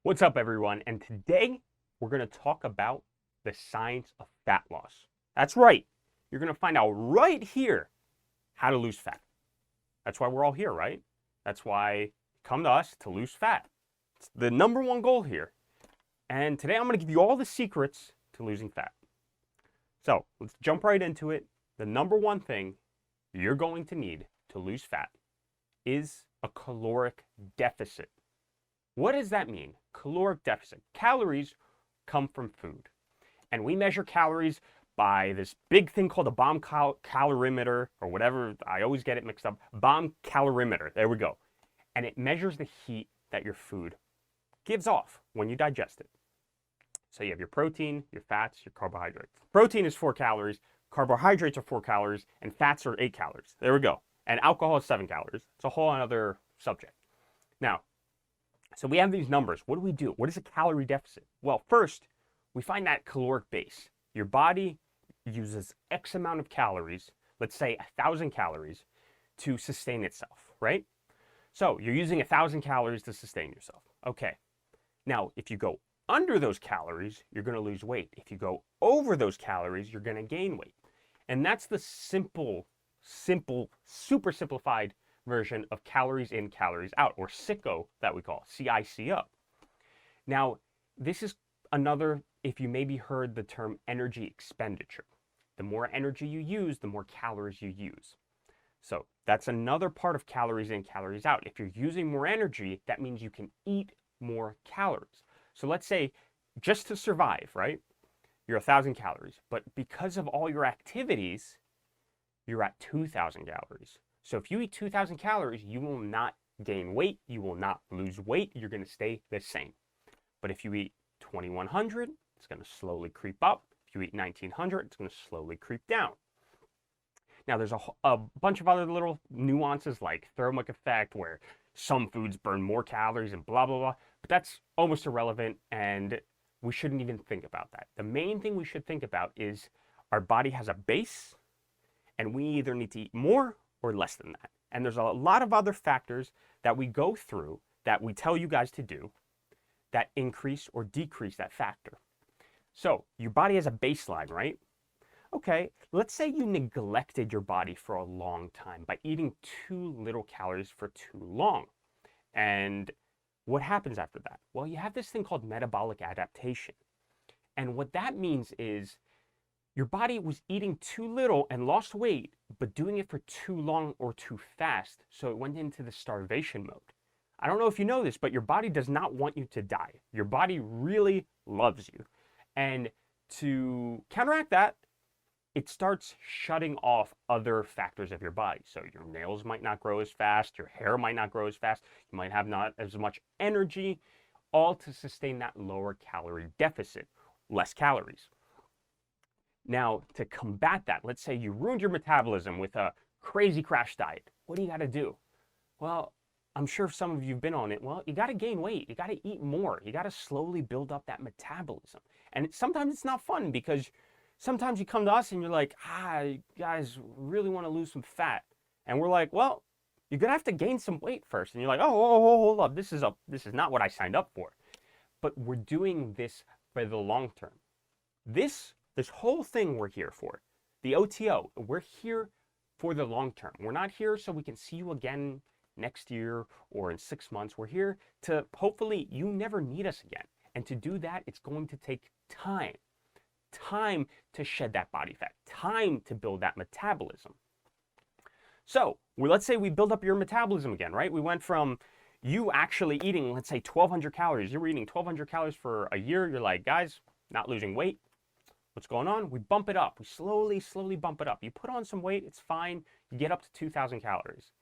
What's up, everyone? And today we're going to talk about the science of fat loss. That's right. You're going to find out right here how to lose fat. That's why we're all here, right? That's why you come to us to lose fat. It's the number one goal here. And today I'm going to give you all the secrets to losing fat. So let's jump right into it. The number one thing you're going to need to lose fat is a caloric deficit. What does that mean? Caloric deficit. Calories come from food. And we measure calories by this big thing called a bomb calorimeter, or whatever. I always get it mixed up. Bomb calorimeter. There we go. And it measures the heat that your food gives off when you digest it. So you have your protein, your fats, your carbohydrates. Protein is 4 calories, carbohydrates are 4 calories, and fats are 8 calories. There we go. And alcohol is 7 calories. It's a whole other subject. Now, so we have these numbers. What do we do? What is a calorie deficit? Well, first, we find that caloric base. Your body uses X amount of calories, let's say 1,000 calories, to sustain itself, right? So you're using 1,000 calories to sustain yourself. Okay. Now, if you go under those calories, you're going to lose weight. If you go over those calories, you're going to gain weight. And that's the simple, super simplified version of calories in, calories out, or CICO that we call, CICO. Now, this is another, if you maybe heard the term energy expenditure. The more energy you use, the more calories you use. So that's another part of calories in, calories out. If you're using more energy, that means you can eat more calories. So let's say, just to survive, right? You're 1,000 calories, but because of all your activities, you're at 2,000 calories. So if you eat 2,000 calories, you will not gain weight, you will not lose weight, you're going to stay the same. But if you eat 2,100, it's going to slowly creep up. If you eat 1,900, it's going to slowly creep down. Now, there's a bunch of other little nuances like thermic effect, where some foods burn more calories and blah, blah, blah. But that's almost irrelevant, and we shouldn't even think about that. The main thing we should think about is our body has a base, and we either need to eat more or less than that. And there's a lot of other factors that we go through that we tell you guys to do that increase or decrease that factor. So your body has a baseline, right? Okay, let's say you neglected your body for a long time by eating too little calories for too long. And what happens after that? Well, you have this thing called metabolic adaptation. And what that means is your body was eating too little and lost weight, but doing it for too long or too fast, so it went into the starvation mode. I don't know if you know this, but your body does not want you to die. Your body really loves you. And to counteract that, it starts shutting off other factors of your body. So your nails might not grow as fast, your hair might not grow as fast, you might have not as much energy, all to sustain that lower calorie deficit, less calories. Now, to combat that, let's say you ruined your metabolism with a crazy crash diet. What do you got to do? Well, I'm sure some of you have been on it. Well, you got to gain weight. You got to eat more. You got to slowly build up that metabolism. And sometimes it's not fun, because sometimes you come to us and you're like, you guys really want to lose some fat. And we're like, well, you're going to have to gain some weight first. And you're like, hold up. This is not what I signed up for. But we're doing this for the long term. This whole thing we're here for, the OTO, we're here for the long term. We're not here so we can see you again next year or in 6 months. We're here to, hopefully, you never need us again. And to do that, it's going to take time. Time to shed that body fat. Time to build that metabolism. So, let's say we build up your metabolism again, right? We went from you actually eating, let's say, 1,200 calories. You were eating 1,200 calories for a year. You're like, guys, not losing weight. What's going on? We bump it up. We slowly bump it up. You put on some weight, it's fine. You get up to 2,000 calories.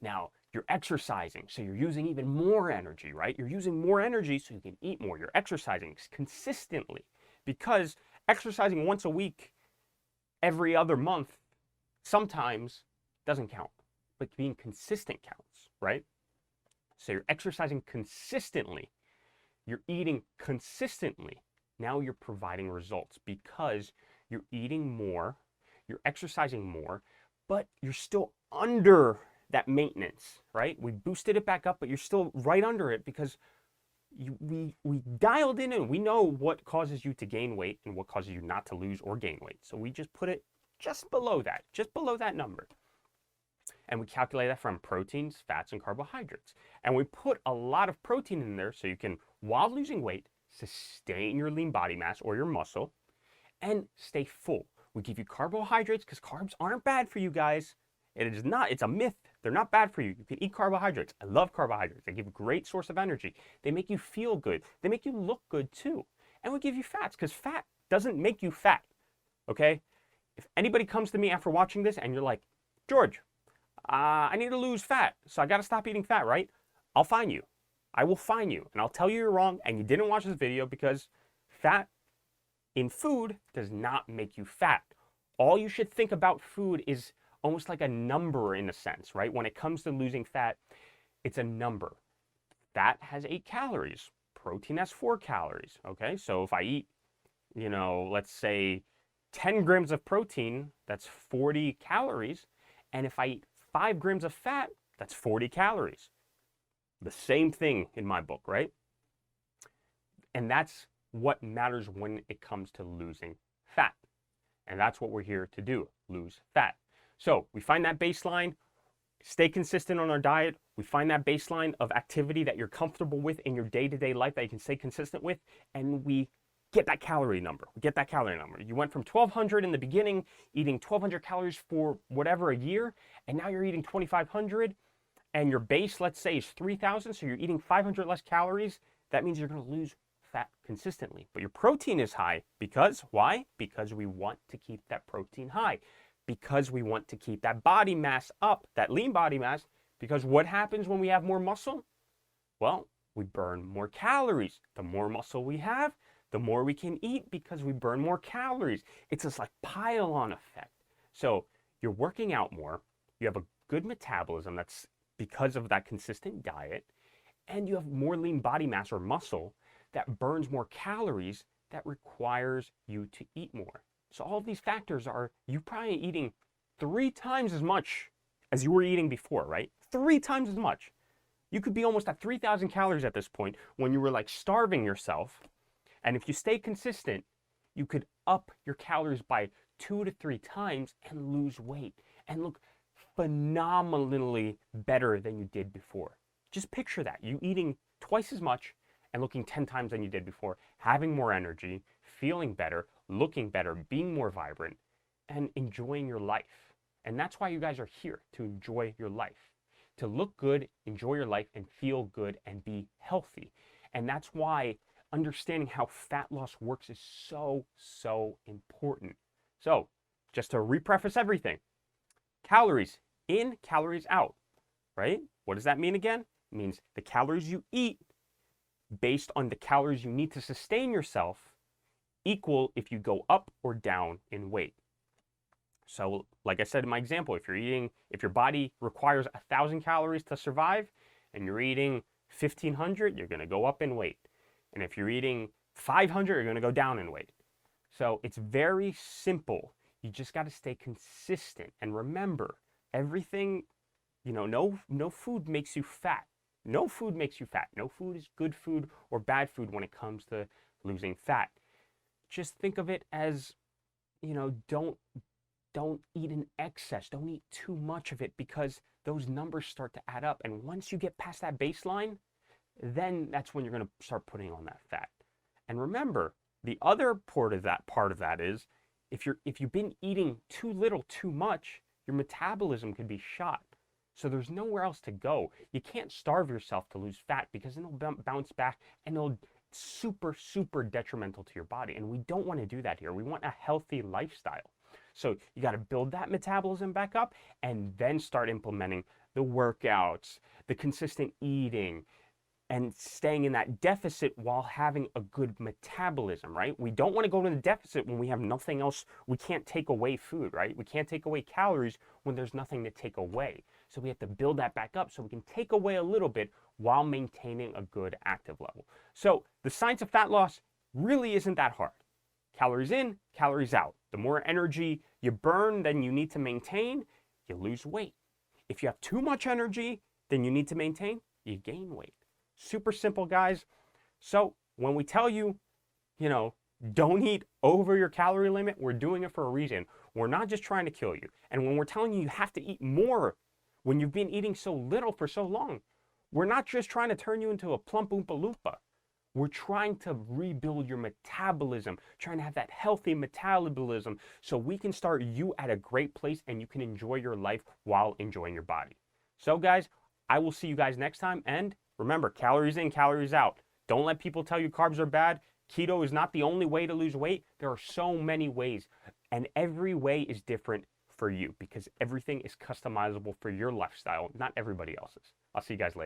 Now, you're exercising, so you're using even more energy, right? You're using more energy so you can eat more. You're exercising consistently, because exercising once a week, every other month, sometimes doesn't count. But being consistent counts, right? So you're exercising consistently. You're eating consistently. Now you're providing results, because you're eating more, you're exercising more, but you're still under that maintenance, right? We boosted it back up, but you're still right under it, because we dialed in and we know what causes you to gain weight and what causes you not to lose or gain weight. So we just put it just below that number. And we calculate that from proteins, fats, and carbohydrates. And we put a lot of protein in there so you can, while losing weight, sustain your lean body mass or your muscle and stay full. We give you carbohydrates because carbs aren't bad for you guys. It is not, it's a myth. They're not bad for you. You can eat carbohydrates. I love carbohydrates. They give a great source of energy. They make you feel good. They make you look good too. And we give you fats because fat doesn't make you fat, okay? If anybody comes to me after watching this and you're like, George, I need to lose fat, so I got to stop eating fat, right? I'll fine you. I will fine you, and I'll tell you you're wrong, and you didn't watch this video because fat in food does not make you fat. All you should think about food is almost like a number in a sense, right? When it comes to losing fat, it's a number. Fat has 8 calories. Protein has 4 calories, okay? So if I eat, let's say 10 grams of protein, that's 40 calories. And if I eat 5 grams of fat, that's 40 calories. The same thing in my book, right? And that's what matters when it comes to losing fat. And that's what we're here to do, lose fat. So we find that baseline, stay consistent on our diet. We find that baseline of activity that you're comfortable with in your day-to-day life that you can stay consistent with, and we get that calorie number. We get that calorie number. You went from 1,200 in the beginning, eating 1,200 calories for whatever a year, and now you're eating 2,500, and your base, let's say, is 3,000, so you're eating 500 less calories. That means you're going to lose fat consistently. But your protein is high because, why? Because we want to keep that protein high. Because we want to keep that body mass up, that lean body mass, because what happens when we have more muscle? Well, we burn more calories. The more muscle we have, the more we can eat because we burn more calories. It's this like pile-on effect. So you're working out more, you have a good metabolism that's because of that consistent diet, and you have more lean body mass or muscle that burns more calories that requires you to eat more. So all of these factors are you probably eating 3 times as much as you were eating before, right? 3 times as much. You could be almost at 3,000 calories at this point when you were like starving yourself. And if you stay consistent, you could up your calories by 2 to 3 times and lose weight and look phenomenally better than you did before. Just picture that. You eating twice as much and looking 10 times than you did before, having more energy, feeling better, looking better, being more vibrant, and enjoying your life. And that's why you guys are here, to enjoy your life, to look good, enjoy your life, and feel good and be healthy. And that's why understanding how fat loss works is so, so important. So just to repreface everything, calories in, calories out, right? What does that mean again? It means the calories you eat based on the calories you need to sustain yourself equal if you go up or down in weight. So like I said in my example, if your body requires 1,000 calories to survive and you're eating 1,500, you're going to go up in weight. And if you're eating 500, you're going to go down in weight. So it's very simple. You just got to stay consistent. And remember, everything, no food makes you fat. No food makes you fat. No food is good food or bad food when it comes to losing fat. Just think of it as, don't eat in excess. Don't eat too much of it because those numbers start to add up. And once you get past that baseline, then that's when you're going to start putting on that fat. And remember, the other part of that is if you've been eating too little, too much, your metabolism could be shot. So there's nowhere else to go. You can't starve yourself to lose fat because it'll bounce back and it'll super, super detrimental to your body. And we don't want to do that here. We want a healthy lifestyle. So you got to build that metabolism back up and then start implementing the workouts, the consistent eating, and staying in that deficit while having a good metabolism, right? We don't want to go to the deficit when we have nothing else. We can't take away food, right? We can't take away calories when there's nothing to take away. So we have to build that back up so we can take away a little bit while maintaining a good active level. So the science of fat loss really isn't that hard. Calories in, calories out. The more energy you burn than you need to maintain, you lose weight. If you have too much energy than you need to maintain, you gain weight. Super simple, guys. So when we tell you, you know, don't eat over your calorie limit, we're doing it for a reason. We're not just trying to kill you. And when we're telling you you have to eat more when you've been eating so little for so long, we're not just trying to turn you into a plump Oompa Loompa. We're trying to rebuild your metabolism, trying to have that healthy metabolism so we can start you at a great place and you can enjoy your life while enjoying your body. So guys, I will see you guys next time. And remember, calories in, calories out. Don't let people tell you carbs are bad. Keto is not the only way to lose weight. There are so many ways, and every way is different for you because everything is customizable for your lifestyle, not everybody else's. I'll see you guys later.